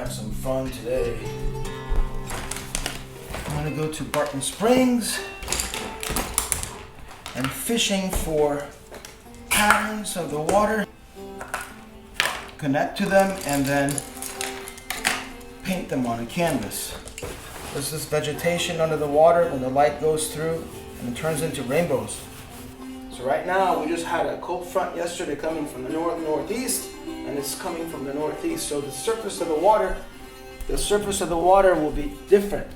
Some fun today. I'm gonna go to Barton Springs and fishing for patterns of the water, connect to them, and then paint them on a canvas. There's this vegetation under the water when the light goes through and it turns into rainbows. So right now we just had a cold front yesterday coming from the northeast, and it's coming from the northeast. So the surface of the water will be different.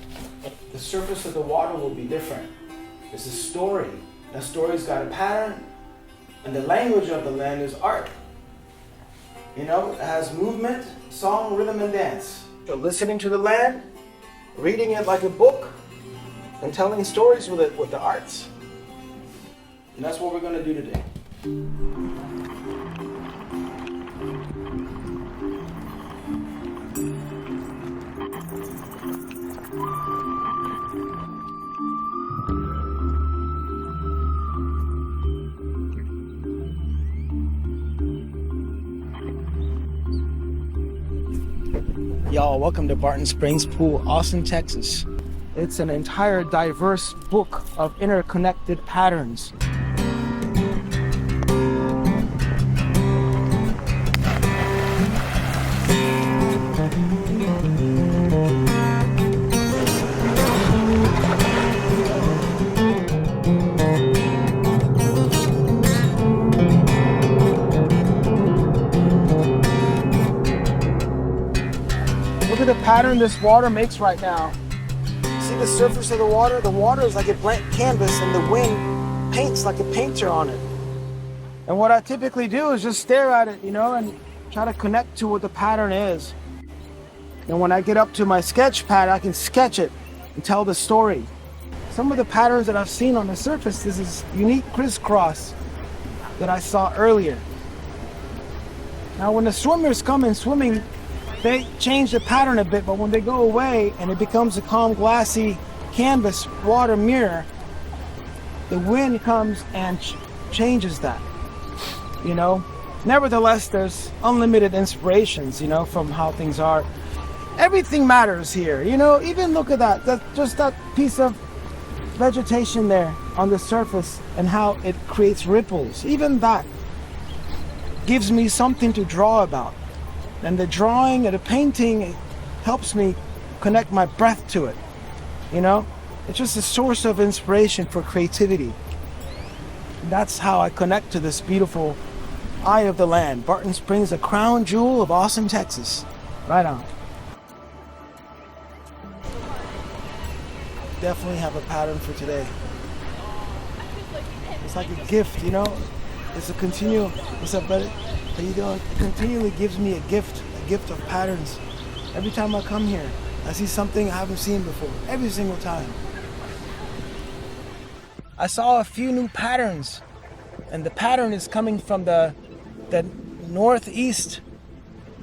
The surface of the water will be different. It's a story. That story's got a pattern, and the language of the land is art. You know, it has movement, song, rhythm, and dance. So listening to the land, reading it like a book, and telling stories with it, with the arts. And that's what we're going to do today. Y'all, welcome to Barton Springs Pool, Austin, Texas. It's an entire diverse book of interconnected patterns. Look at the pattern this water makes right now. See the surface of the water? The water is like a blank canvas and the wind paints like a painter on it. And what I typically do is just stare at it, you know, and try to connect to what the pattern is. And when I get up to my sketch pad, I can sketch it and tell the story. Some of the patterns that I've seen on the surface, this is unique crisscross that I saw earlier. Now when the swimmers come in swimming, they change the pattern a bit, but when they go away and it becomes a calm, glassy canvas water mirror, the wind comes and changes that, you know. Nevertheless, there's unlimited inspirations, you know, from how things are. Everything matters here, you know. Even look at that, just that piece of vegetation there on the surface and how it creates ripples. Even that gives me something to draw about. And the drawing and the painting helps me connect my breath to it, you know? It's just a source of inspiration for creativity. That's how I connect to this beautiful eye of the land. Barton Springs, a crown jewel of Austin, Texas. Right on. Definitely have a pattern for today. It's like a gift, you know? It's a continual, what's up, buddy? How you doing? It continually gives me a gift of patterns. Every time I come here, I see something I haven't seen before, every single time. I saw a few new patterns, and the pattern is coming from the northeast,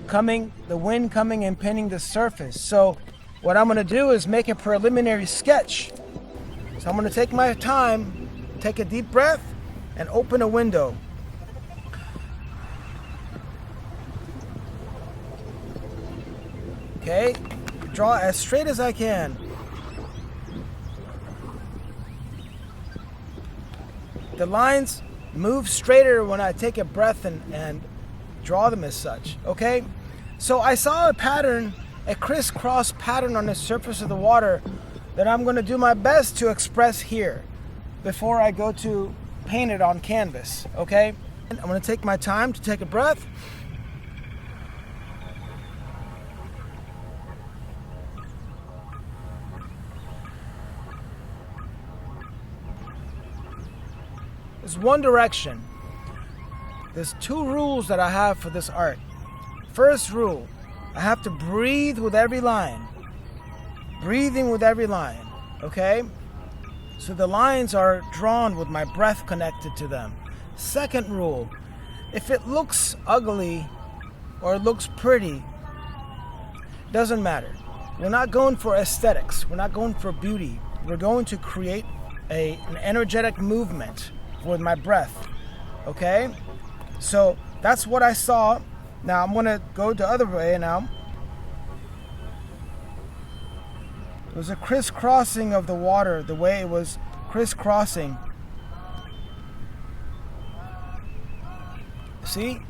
the wind coming and painting the surface. So what I'm gonna do is make a preliminary sketch. So I'm gonna take my time, take a deep breath, and open a window. Okay, draw as straight as I can. The lines move straighter when I take a breath and draw them as such, okay? So I saw a pattern, a crisscross pattern on the surface of the water that I'm gonna do my best to express here before I go to paint it on canvas, okay? I'm gonna take my time to take a breath. It's one direction. There's two rules that I have for this art. First rule, I have to breathe with every line. Breathing with every line, okay? So the lines are drawn with my breath connected to them. Second rule, if it looks ugly or it looks pretty, doesn't matter. We're not going for aesthetics. We're not going for beauty. We're going to create an energetic movement with my breath, okay? So that's what I saw. Now I'm gonna go the other way now. It was a crisscrossing of the water, the way it was crisscrossing. See?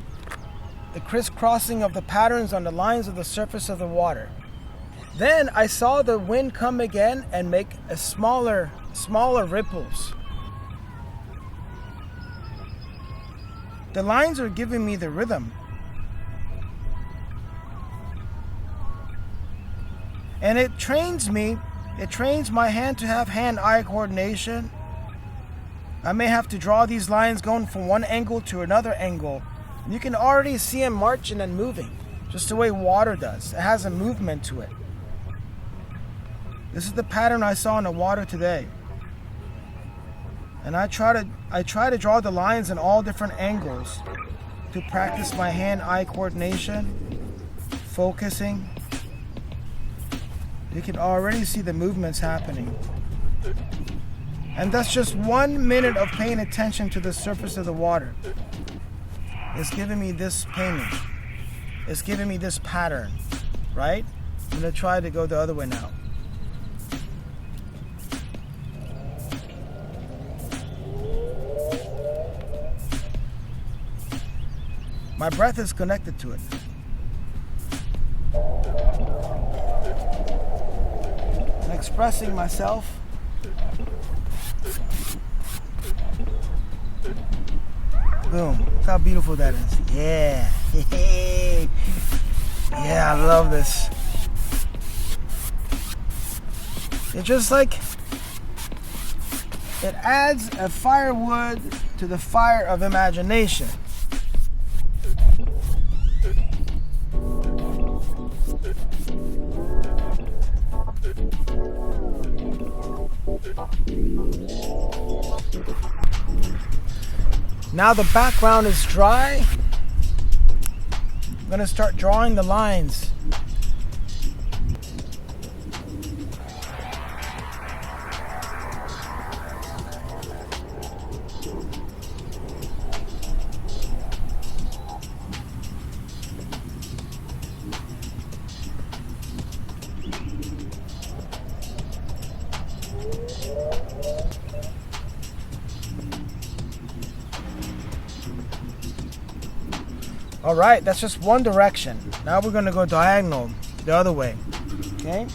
The crisscrossing of the patterns on the lines of the surface of the water. Then I saw the wind come again and make a smaller ripples. The lines are giving me the rhythm. And it trains my hand to have hand-eye coordination. I may have to draw these lines going from one angle to another angle. You can already see them marching and moving, just the way water does. It has a movement to it. This is the pattern I saw in the water today. And I try to draw the lines in all different angles to practice my hand-eye coordination, focusing. You can already see the movements happening. And that's just 1 minute of paying attention to the surface of the water. It's giving me this painting. It's giving me this pattern, right? I'm gonna try to go the other way now. My breath is connected to it. I'm expressing myself. Boom. Look how beautiful that is. Yeah. Yeah, I love this. It's just like it adds a firewood to the fire of imagination. Now the background is dry. I'm going to start drawing the lines. All right, that's just one direction. Now we're going to go diagonal the other way. Okay?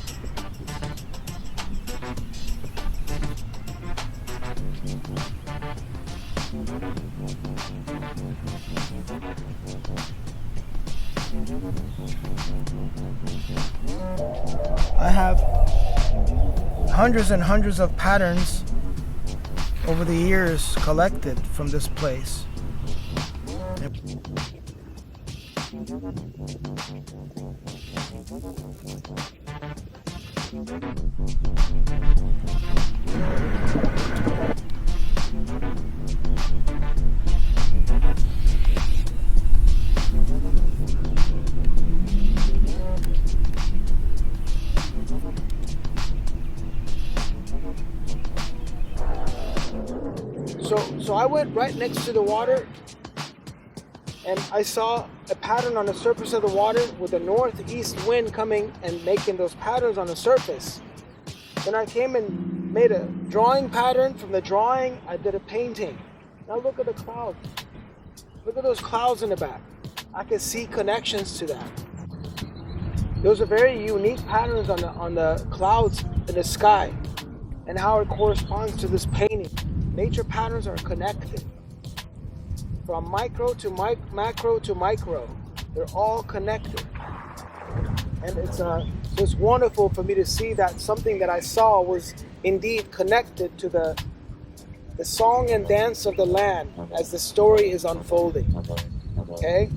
I have hundreds and hundreds of patterns over the years collected from this place. So I went right next to the water and I saw a pattern on the surface of the water with the northeast wind coming and making those patterns on the surface. Then I came and made a drawing pattern. From the drawing, I did a painting. Now look at the clouds. Look at those clouds in the back. I can see connections to that. Those are very unique patterns on the clouds in the sky and how it corresponds to this painting. Nature patterns are connected. From micro to macro to micro, they're all connected. And it's wonderful for me to see that something that I saw was indeed connected to the song and dance of the land as the story is unfolding. Okay?